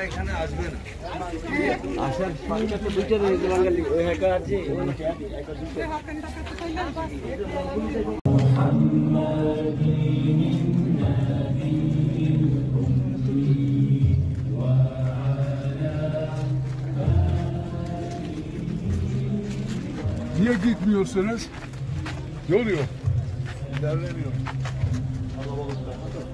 এখানে আসবে না আসার পাঁচটা তো দুইটা রয়েছে বাঙালি ওই একা আছে Niye gitmiyorsunuz? Yol yok. İlerlemiyor. Allah'ım sallallahu.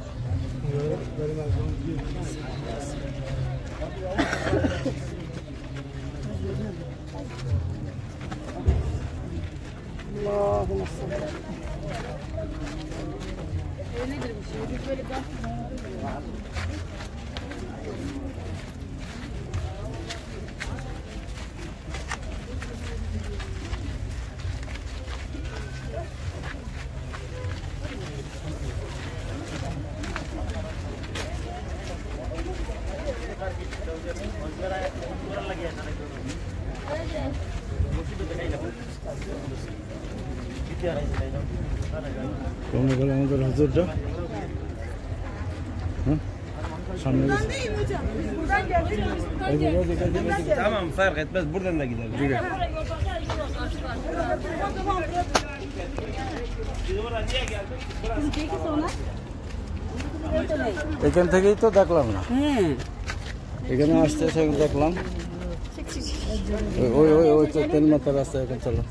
Nedir bu şey? Biz böyle bak. কমে গেল আমাদের হুজুরটা হ্যাঁ সামনে Tamam fark etmez buradan da gidelim. এখান থেকেই তো দেখলাম না এখানে আসতে দেখলাম ওই ওই ওই তেল মাথা রাস্তা এখন চলো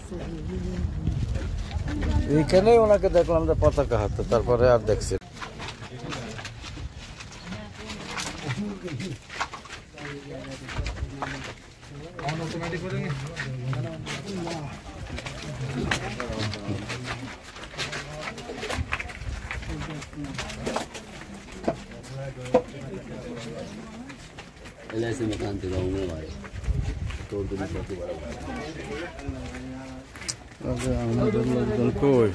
এইখানেই ওনাকে দেখলাম যে পতাকা হাতে তারপরে আর দেখছি ऐसे मकान थे गाँव में हमारे तोड़ तो नहीं আমাদের লোকজন কই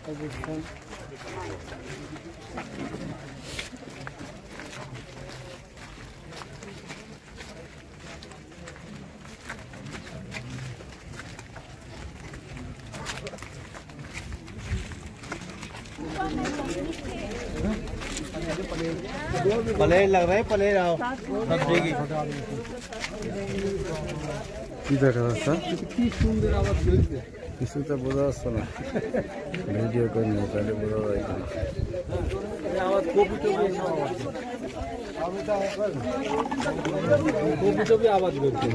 অবস্থান पनीर लग रहा है पनीर आओ सब्जी की কি দেখা যাচ্ছে কি সুন্দর আওয়াজ বেরোচ্ছে কিছুটা বোঝা যাচ্ছে না ভিডিও করে নিয়ে তাহলে বোঝা যায় না আওয়াজ কপি টপি আওয়াজ বেরোচ্ছে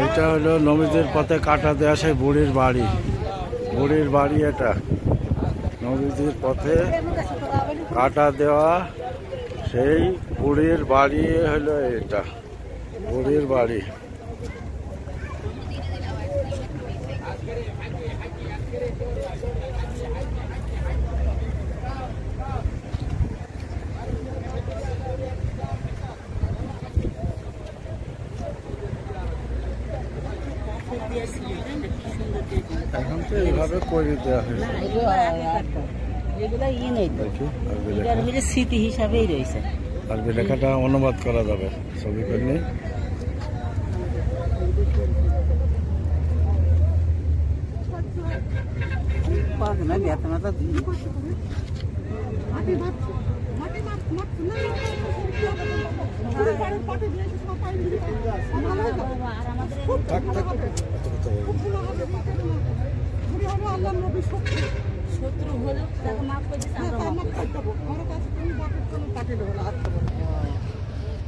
এটা হলো নবীদের পথে কাটা দেওয়া সেই বুড়ির বাড়ি এটা নবীদের পথে কাটা দেওয়া সেই বুড়ির বাড়ি হলো এটা বুড়ির বাড়ি এখন তো এইভাবে করে দেওয়া হয়েছে স্মৃতি হিসাবেই রয়েছে আর লেখাটা অনুবাদ করা যাবে ছবি করলে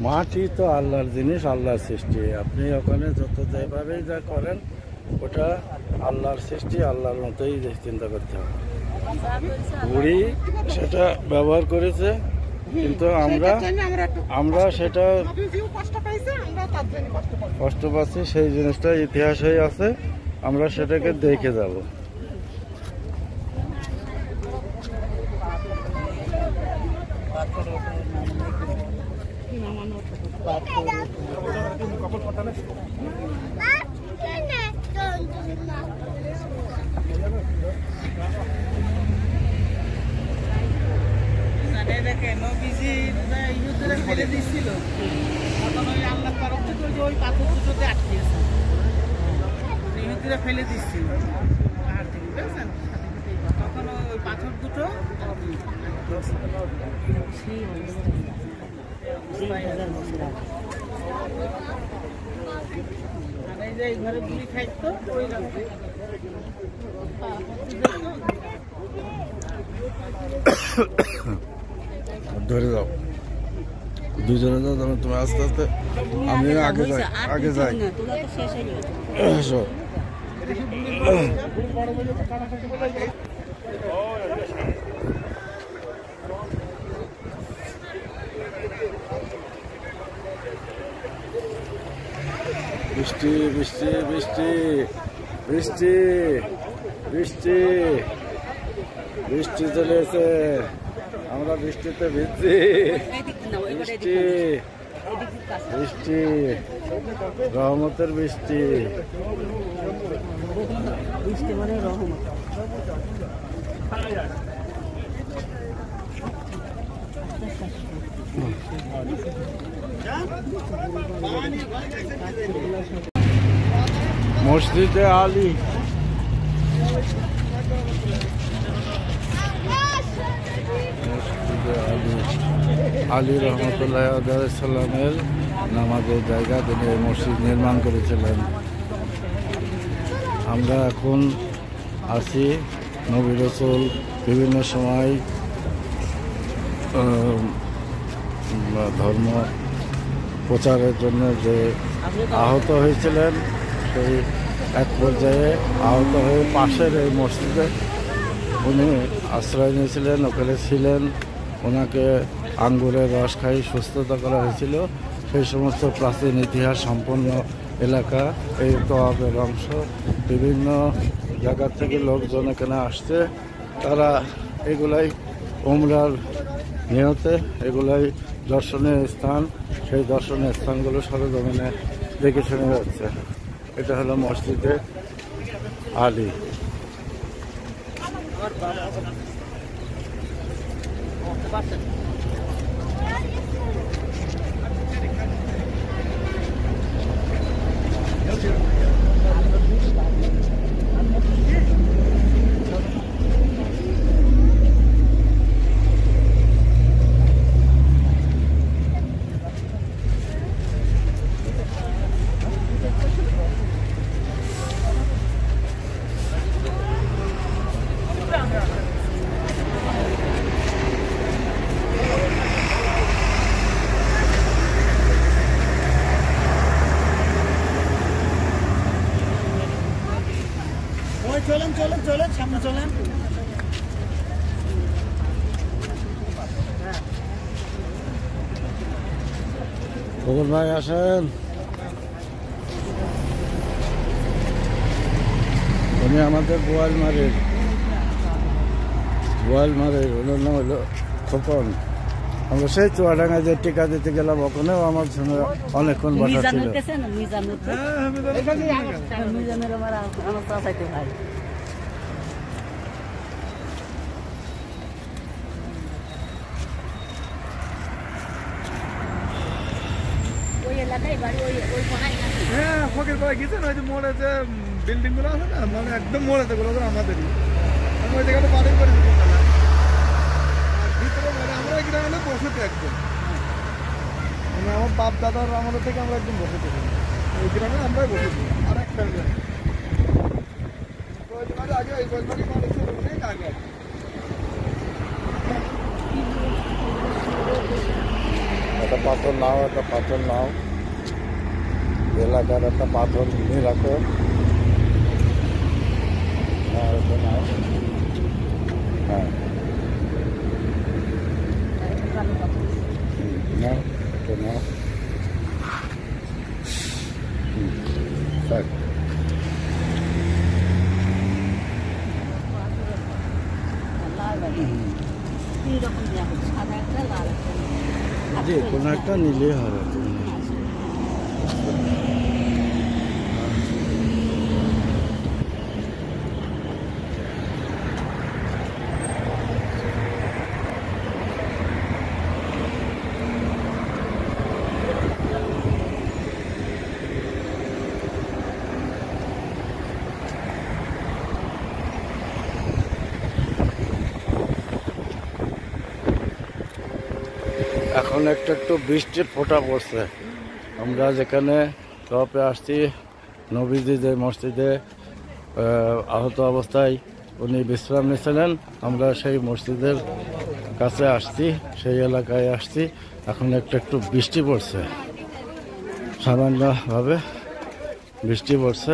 মাটি তো আল্লাহর জিনিস আল্লাহর সৃষ্টি আপনি ওখানে যত যেভাবেই যা করেন ওটা আল্লাহর সৃষ্টি আল্লাহর মতোই চিন্তা করতে হবে বুড়ি সেটা ব্যবহার করেছে কিন্তু আমরা সেটা কষ্ট পাচ্ছি সেই জিনিসটা ইতিহাস হয়ে আছে আমরা সেটাকে দেখে যাব Apa? নবীজি ইহুদিরা ফেলে দিচ্ছিল, তখন ওই আল্লাহ তরফ থেকে ওই পাথর দুটোতে আটকেছে, ইহুদিরা ফেলে দিচ্ছিল পাহাড় থেকে, বুঝেছেন? তখন ওই পাথর দুটো সেই অবস্থা 2000 বছর আগে। আর এই যে এই ঘরে বুড়ি খাইতো ওই রাতে ধরে যাও, দুজনে যাও, তুমি আস্তে আস্তে, আমি আগে যাই, আগে যাই। তোরা তো শেষ হয়ে গেছে। এসো। বৃষ্টি বৃষ্টি বৃষ্টি বৃষ্টি বৃষ্টি বৃষ্টি চলে এসে, আমরা বৃষ্টিতে ভিজছি। বৃষ্টি বৃষ্টি রহমতের বৃষ্টি। বৃষ্টি মানে রহমত। মসজিদে আলী, আলী রহমতুল্লাহ সাল্লামের নামাজের জায়গা, তিনি এই মসজিদ নির্মাণ করেছিলেন। আমরা এখন আছি নবী রাসূল বিভিন্ন সময় ধর্ম প্রচারের জন্য যে আহত হয়েছিলেন, সেই এক পর্যায়ে আহত হয়ে পাশের এই মসজিদে উনি আশ্রয় নিয়েছিলেন, ওখানে ছিলেন। ওনাকে আঙ্গুরের রস খাই সুস্থতা করা হয়েছিল। সেই সমস্ত প্রাচীন ইতিহাস সম্পন্ন এলাকা, এই তওয়াফের অংশ। বিভিন্ন জায়গা থেকে লোকজন এখানে আসছে, তারা এগুলাই উমরার নিয়তে, এগুলাই দর্শনীয় স্থান। সেই দর্শনীয় স্থানগুলো সরজমিনে দেখে শুনে যাচ্ছে। এটা হলো মসজিদে আলী। চলেন চলেন চলেন, সামনে চলেন। খবর ভাই আসেন। উনি আমাদের বোয়ালমারের, ওনার নাম হলো খোকন। আমরা সেই চুয়াডাঙ্গায় যে টিকা দিতে গেলাম, ওখানেও আমার সঙ্গে অনেকক্ষণ বসা ছিল। মিজানের আমার চাচাইতে ভাই। ওই এলাকায় বাড়ি, ওই কোনায় নাকি? হ্যাঁ, ফকির পাড়া গেছেন, ওই যে মোড়ে যে বিল্ডিং গুলো আছে না, মানে একদম মোড়েতে গুলো আমাদেরই। আমি ওই জায়গাটা বাড়ি করে দিতে পারলাম। আর ভিতরে মানে আমরা গ্রামে বসেছি একদম, মানে আমার বাপ দাদার আমাদের থেকে আমরা একদম বসেছি ওই গ্রামে, আমরাই বসেছি। আর একটা আগে ওই বলবাড়ি মানুষ অনেক আগে। একটা পাথর নাও, একটা পাথর নাও, এলাকার একটা পাথর নিয়ে রাখো। হ্যাঁ, ওটা নাও। হ্যাঁ, নাও, ওটা নাও। থাক। যে কোনো একটা নিলেই হবে। এখন একটু একটু বৃষ্টির ফোঁটা পড়ছে। আমরা যেখানে টপে আসছি, নবীজি যে মসজিদে আহত অবস্থায় উনি বিশ্রাম নিয়েছিলেন, আমরা সেই মসজিদের কাছে আসছি, সেই এলাকায় আসছি। এখন একটু একটু বৃষ্টি পড়ছে, সামান্যভাবে বৃষ্টি পড়ছে।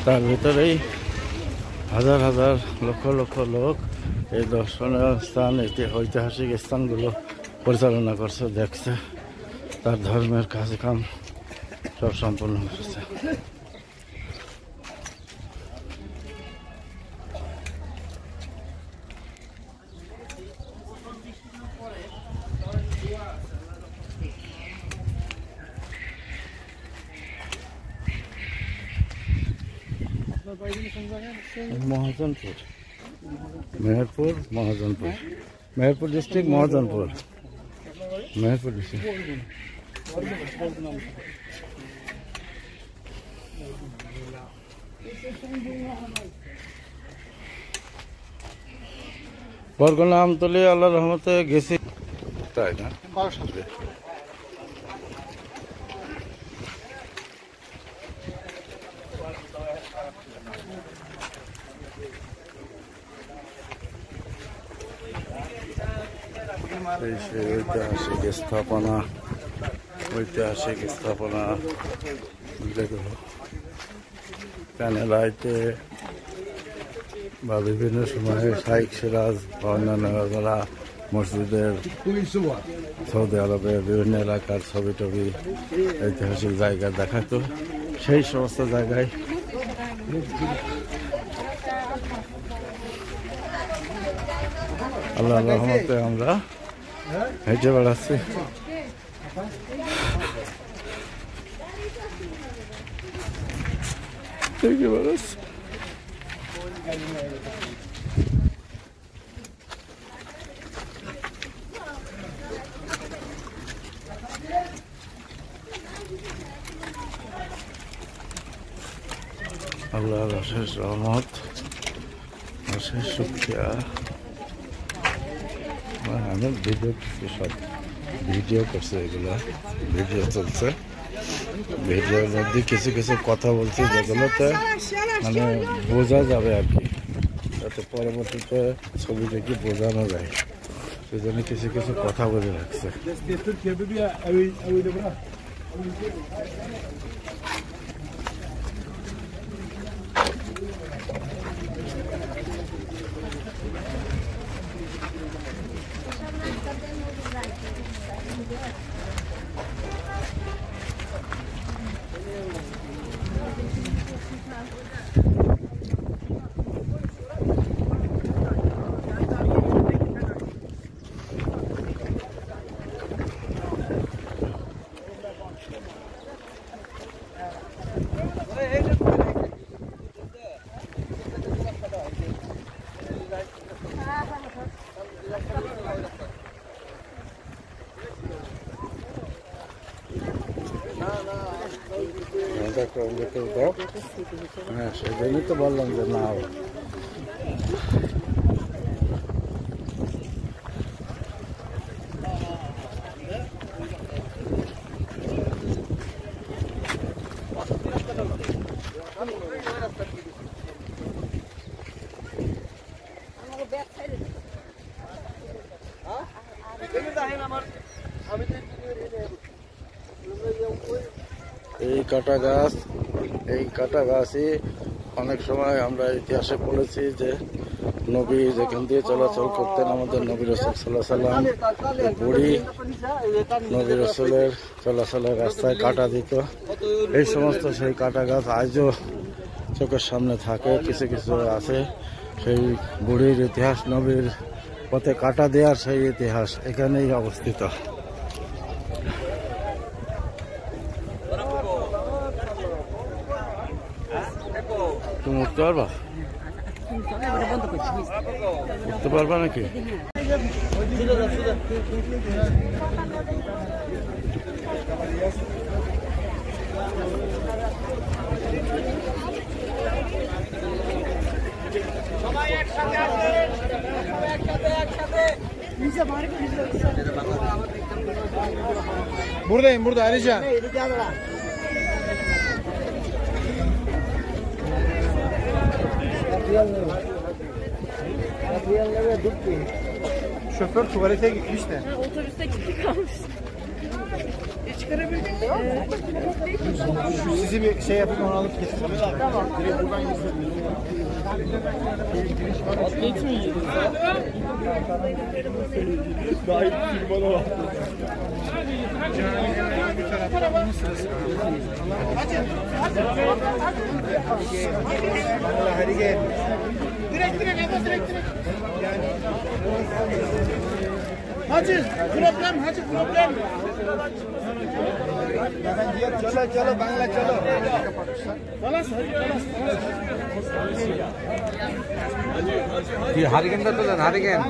তার ভিতরেই হাজার হাজার লক্ষ লক্ষ লোক এই দর্শনীয় স্থান, ঐতিহাসিক স্থানগুলো পরিচালনা করছে, দেখছে, তার ধর্মের কাজকাম সব সম্পূর্ণ করছে। Mahajanpur, Meherpur, Mahajanpur, Meherpur district, Mahajanpur, Meherpur district. বরগুনা আমতলী আল্লাহ রহমতে গেছি, তাই না? এই সেই ঐতিহাসিক স্থাপনা, ঐতিহাসিক স্থাপনা যেগুলো প্যানেলাইতে বা বিভিন্ন সময়ে শাইখ সিরাজ বা অন্যান্য যারা মসজিদের সৌদি আরবের বিভিন্ন এলাকার ছবি টবি, ঐতিহাসিক জায়গা দেখাতো, সেই সমস্ত জায়গায় আল্লাহ রহমতে আমরা হেঁটে বেড়াচ্ছি। হেঁটে বেড়াচ্ছি। আল্লাহর অশেষ রহমত, অশেষ শুকরিয়া। আমি ভিডিও করছি, এগুলো ভিডিও চলছে, ভিডিওর মধ্যে কিছু কিছু কথা বলছি যেগুলোতে মানে বোঝা যাবে আর কি, যাতে পরবর্তীতে ছবি দেখে বোঝানো যায়, সেই জন্য কিছু কিছু কথা বলে রাখছে। হ্যাঁ, সেই জন্যই তো বললাম যে না এই কাটা গাছ, এই কাটা গাছই অনেক সময় আমরা ইতিহাসে পড়েছি যে নবী যেখান দিয়ে চলাচল করতেন, আমাদের নবী রাসূল সাল্লাল্লাহু আলাইহি ওয়াসাল্লাম, বুড়ি নবী রাসূলের চলাচলের রাস্তায় কাটা দিত। এই সমস্ত সেই কাটা গাছ আজও চোখের সামনে থাকে, কিছু কিছু আছে। সেই বুড়ির ইতিহাস, নবীর পথে কাটা দেওয়ার সেই ইতিহাস এখানেই অবস্থিত। তুমি উঠতে পারবা? উঠতে পারবা নাকি? সবাই একসাথে, একসাথে, একসাথে। Burada Arisha. Şoför tuvalete gitmiş de. Otobüste kilitli kalmış. Çıkarabildik mi? Sizi bir şey yapıp onu alıp getirelim. Tamam. Direkt buradan geçmeyeceğiz. Daha iyi bir bana var. Bir taraftan bunun sırası. Hadi gel. Direkt. Hacı problem. Chalo, Bangla chalo. হারিকেনটা তোলেন, hurricane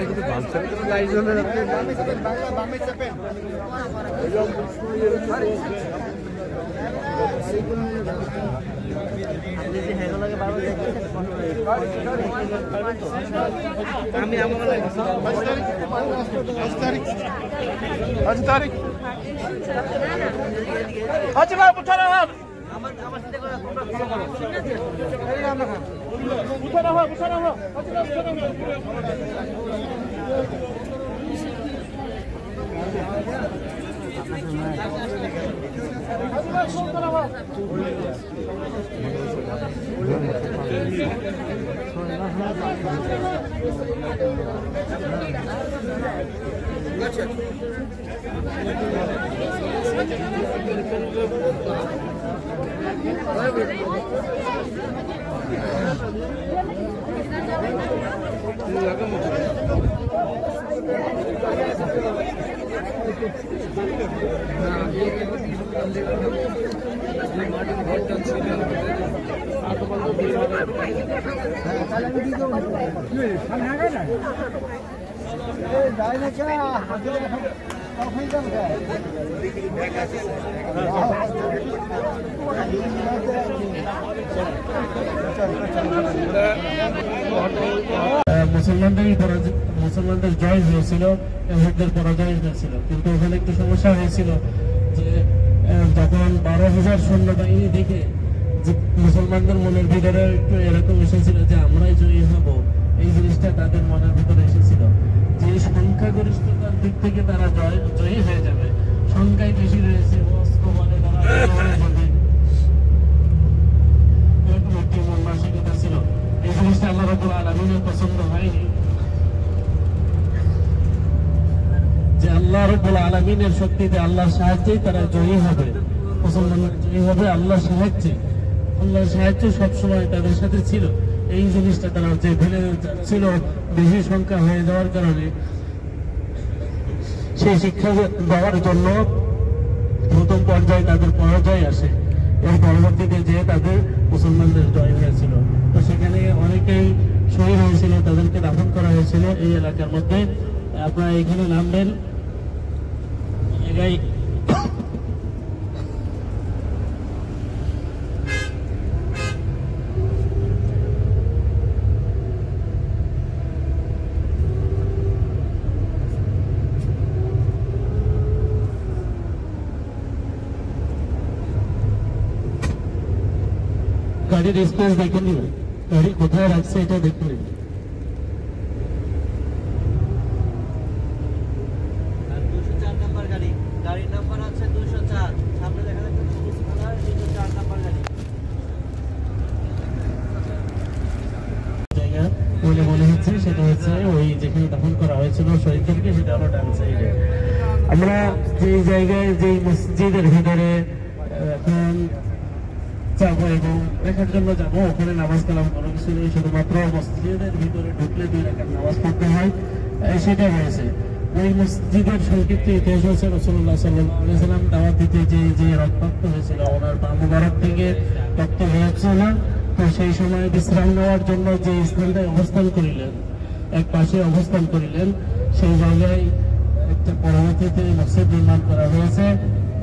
কিন্তু বাচ্চার কোনো light জ্বলে যাচ্ছে। আমি আমার তারিখ আচ্ছা ভাই উঠানো হোক মুসলমানদের জয় হয়েছিল, ইহুদিদের পরাজয় হয়েছিল। কিন্তু ওখানে একটু সমস্যা হয়েছিল যে যখন 12,000 সৈন্যবাহিনী দেখে মুসলমানদের মনের ভিতরে একটু এরকম এসেছিল যে আমরাই জয়ী হব, এই জিনিসটা তাদের মনের ভিতরে এসেছিল যে সংখ্যাগরিষ্ঠতার দিক থেকে তারা জয়ী হয়ে যাবে, সংখ্যায় বেশি রয়েছে, অস্ত্র বলে তারা এরকম একটি মন মানসিকতা ছিল। এই জিনিসটা আল্লাহ রাব্বুল আলামিনের পছন্দ হয়নি যে আল্লাহ রাব্বুল আলামিনের শক্তিতে, আল্লাহর সাহায্যেই তারা জয়ী হবে, মুসলমানরা জয়ী হবে আল্লাহর সাহায্যে। আল্লাহর সাহায্য সবসময় তাদের সাথে ছিল। এই জিনিসটা তারা যে ভেঙে যাচ্ছিল বেশি সংখ্যা হয়ে যাওয়ার কারণে, সেই শিক্ষা দেওয়ার জন্য প্রথম পর্যায়ে তাদের পরাজয় আসে। এর পরবর্তীতে যে তাদের মুসলমানদের জয় হয়েছিল, তো সেখানে অনেকেই শহীদ হয়েছিল, তাদেরকে দাফন করা হয়েছিল এই এলাকার মধ্যে। আপনারা এখানে নামবেন, জায়গায় গাড়ির স্পেস দেখে নিবেন, গাড়ি কোথায় রাখছে এটা দেখে নিবেন। জায়গা বলে মনে হচ্ছে সেটা হচ্ছে ওই যেখানে দাফন করা হয়েছিল শহীদদেরকে, সেটা হলো ডান সাইডে। আমরা যে জায়গায় যে মসজিদের ভিতরে এখন যাবো এবং দেখার জন্য যাবো, ওখানে নামাজ কালাম কোনো কিছু নেই, শুধুমাত্র মসজিদের ভিতরে ঢুকলে 2 রাকাত নামাজ পড়তে হয়, সেটা রয়েছে। ওই মসজিদের সংক্ষিপ্ত ইতিহাস হচ্ছে রাসূলুল্লাহ সাল্লাল্লাহু আলাইহি ওয়াসাল্লাম দাওয়াত দিতে যে রক্তাক্ত হয়েছিল, ওনার পা মুবারক থেকে রক্ত বেরোচ্ছিল, তো সেই সময় বিশ্রাম নেওয়ার জন্য যে স্থানটায় অবস্থান করিলেন, এক পাশে অবস্থান করিলেন, সেই জায়গায় একটা পরবর্তীতে মসজিদ নির্মাণ করা হয়েছে।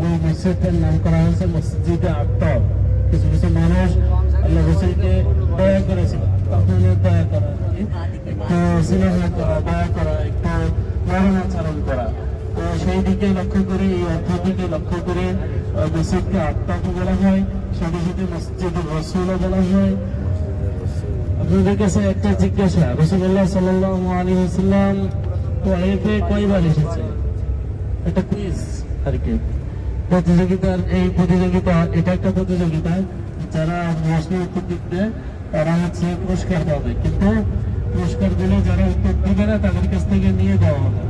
ওই মসজিদটার নাম করা হয়েছে মসজিদে আক্তাব। কিছু কিছু মানুষ আল্লাহ রাসূলকে দয়া করেছিল। আপনাদের দয়া করা, একটু স্নেহ করা, দয়া করা, একটু নরম আচরণ করা। তো সেই দিকে লক্ষ্য করে, এই অর্থের দিকে লক্ষ্য করে মসজিদকে আত্মাকে বলা হয়, সাথে সাথে মসজিদুর রাসূলও বলা হয়। আপনাদের কাছে একটা জিজ্ঞাসা, রাসূলুল্লাহ সাল্লাল্লাহু আলাইহি ওয়াসাল্লাম তায়েফে কয়বার এসেছে? একটা কুইজ আর কি, প্রতিযোগিতার এই প্রতিযোগিতা, এটা একটা প্রতিযোগিতা, যারা প্রশ্ন উত্তর দিতে তারা হচ্ছে পুরস্কার পাবে, কিন্তু পুরস্কারগুলো যারা উত্তর দিবে না তাদের কাছ থেকে নিয়ে দেওয়া হবে।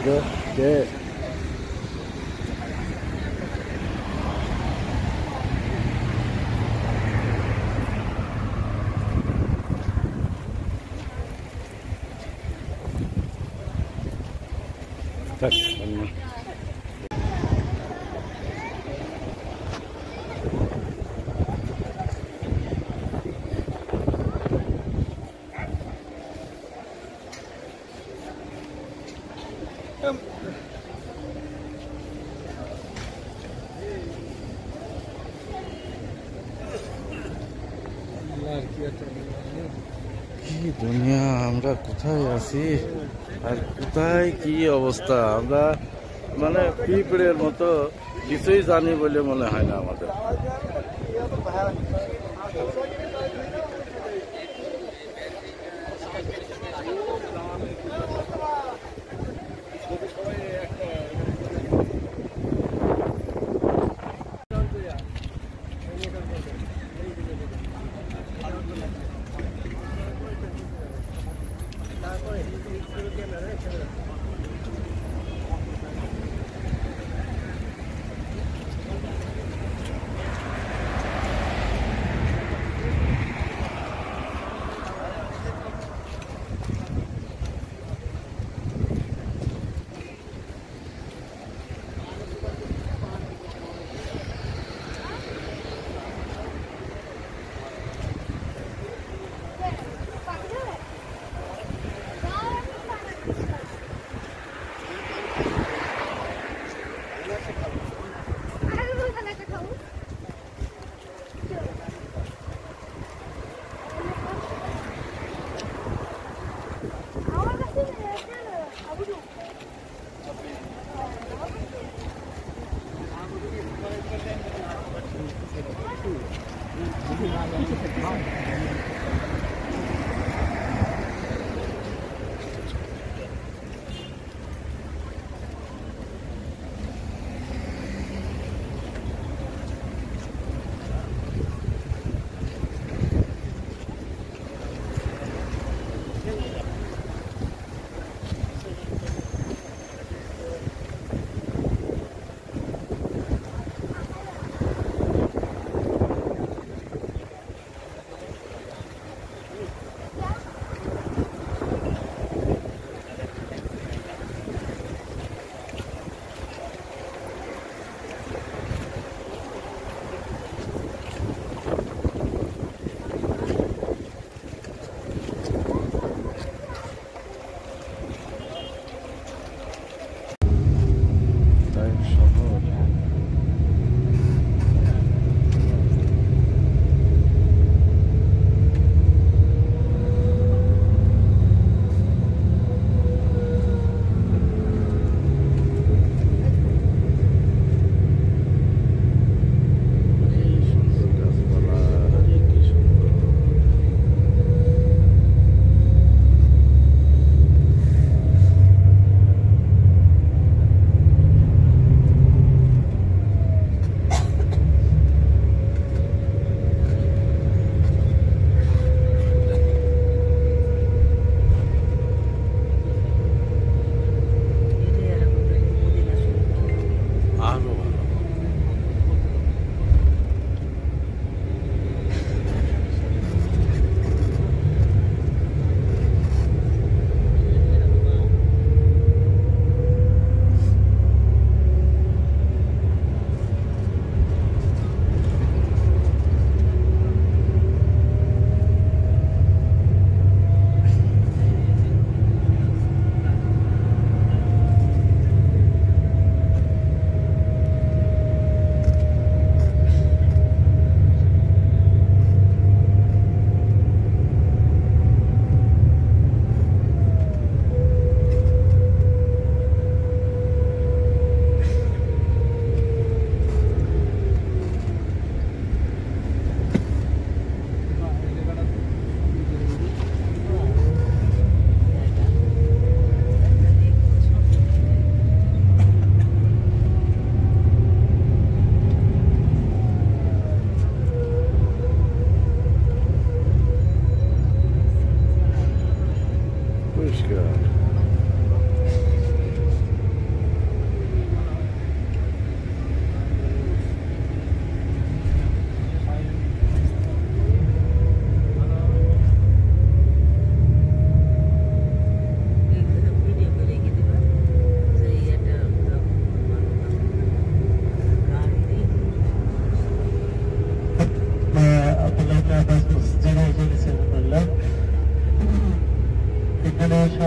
Good. কি দুনিয়া, আমরা কোথায় আছি আর কোথায় কি অবস্থা, আমরা মানে পিঁপড়ের মতো কিছুই জানি বলে মনে হয় না আমাদের।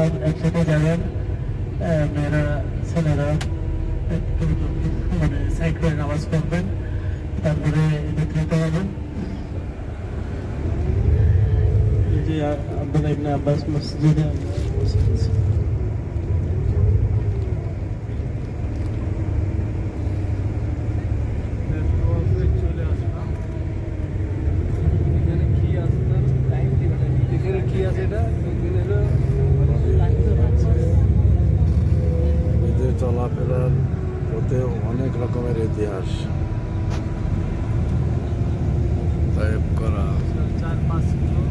সব একসাথে যাবেন, মেয়েরা ছেলেরা একটু মানে সাইড করে নামাজ পড়বেন, তারপরে একত্রিত হবেন। এই যে আব্দুল্লাহ ইবনে আব্বাস মসজিদে নদীতে চলাফেরার পথে অনেক রকমের ইতিহাস টাইপ করা। 4-5 কিলো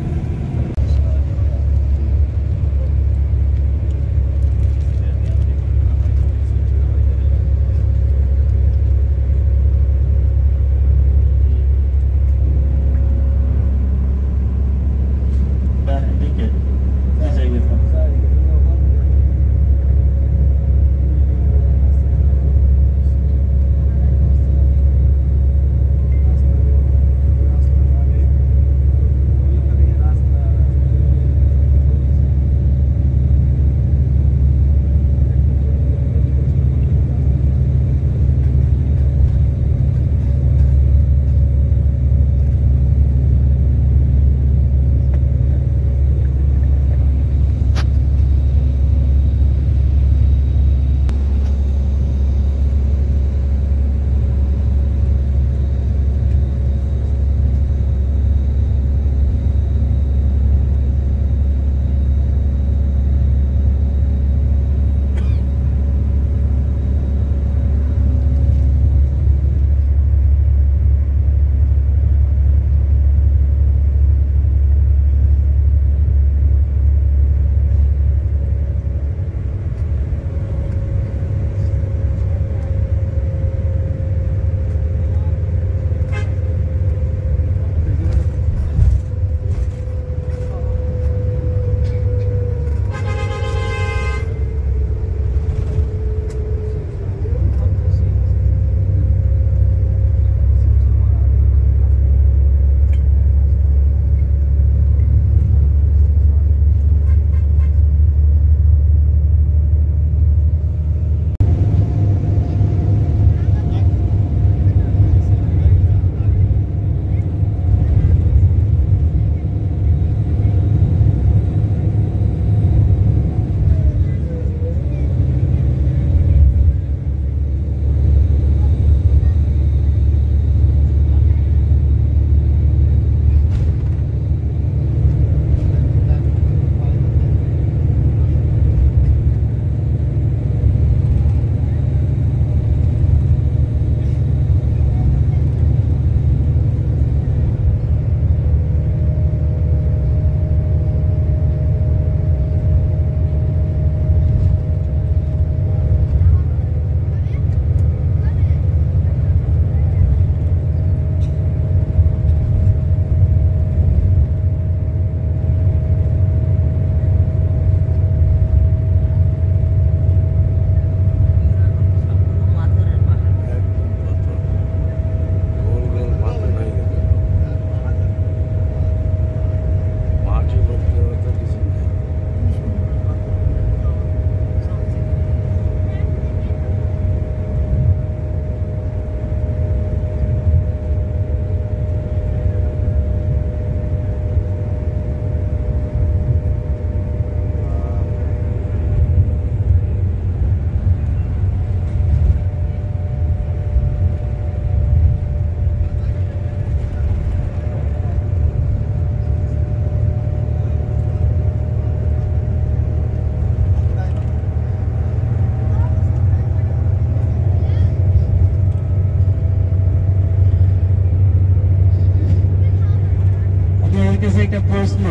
একটা প্রশ্ন,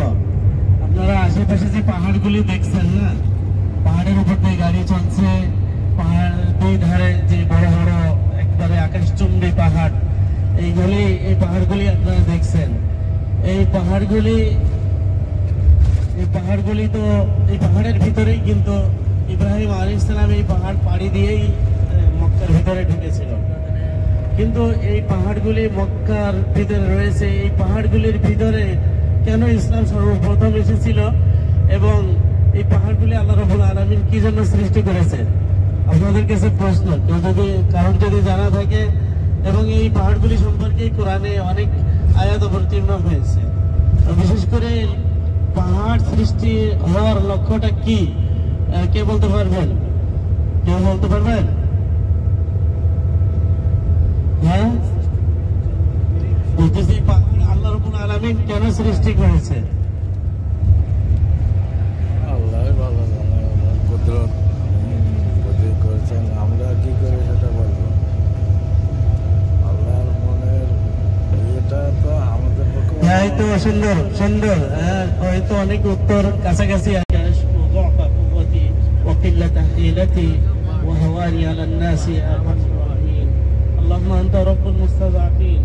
আপনারা আশেপাশে যে পাহাড়গুলি দেখছেন না, পাহাড়ের উপর দিয়ে গাড়ি চলছে, পাহাড় দুই ধারে যে বড় বড় একবারে আকাশচুম্বী পাহাড়, এই পাহাড়গুলি আপনারা দেখছেন। এই পাহাড়গুলি তো এই পাহাড়ের ভিতরেই কিন্তু ইব্রাহিম আলাইহিস সালাম এই পাহাড় পাড়ি দিয়েই মক্কার ভিতরে ঢুকেছিল। কিন্তু এই পাহাড়গুলি মক্কার ভিতরে রয়েছে, এই পাহাড়গুলির ভিতরে কেন ইসলাম সর্বপ্রথম এসেছিল এবং এই পাহাড়গুলি আল্লাহ রাব্বুল আলামিন কি জন্য সৃষ্টি করেছে? আপনাদের কাছে প্রশ্ন, কেউ যদি কারণ যদি জানা থাকে, এবং এই পাহাড়গুলি সম্পর্কে কোরআনে অনেক আয়াত অবতীর্ণ হয়েছে। বিশেষ করে পাহাড় সৃষ্টি হওয়ার লক্ষ্যটা কি কে বলতে পারবেন? কেউ বলতে পারবেন? হ্যাঁ, বলতেছি পাহাড় আল্লাহ রাব্বুল আলামিন কেন সৃষ্টি করেছে? আল্লাহ ভালো জানে, আল্লাহর কুদরত বুদ্ধি করেছেন, আমরা কি করে সেটা বলবো? আল্লাহর মনের এটা তো আমাদের পক্ষে। হ্যাঁ, তো সুন্দর সুন্দর, হ্যাঁ, হয়তো অনেক উত্তর কাছাকাছি আছে। وقلة حيلتي وهواني على الناس أرحم الراحمين اللهم أنت رب المستضعفين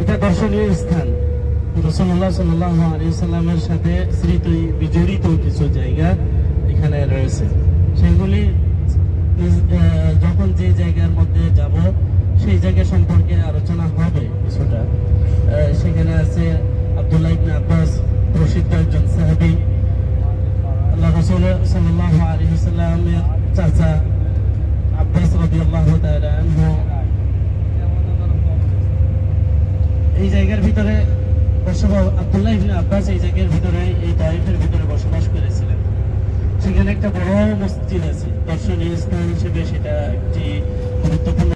এটা দর্শনীয় স্থান। রাসূলুল্লাহ সাল্লাল্লাহু আলাইহি ওয়াসাল্লামের সাথে স্মৃত বিজড়িত কিছু জায়গা এখানে রয়েছে। সেগুলি যখন যে জায়গার মধ্যে যাব সেই জায়গা সম্পর্কে আলোচনা হবে কিছুটা। সেখানে আছে আব্দুল্লাহ ইবনে আব্বাস, প্রসিদ্ধ একজন সাহাবী, আল্লাহ রাসূল সাল্লাল্লাহু আলাইহি ওয়াসাল্লামের চাচা আব্বাস রাদিয়াল্লাহু তাআলা আনহু এই জায়গার ভিতরে আব্দুল্লাহ ইবনে আব্বাস এই জায়গার ভিতরে, এই তায়েফের ভিতরে বসবাস করেছিলেন। সেখানে একটা বড় মসজিদ আছে, দর্শনীয় স্থান হিসেবে সেটা একটি গুরুত্বপূর্ণ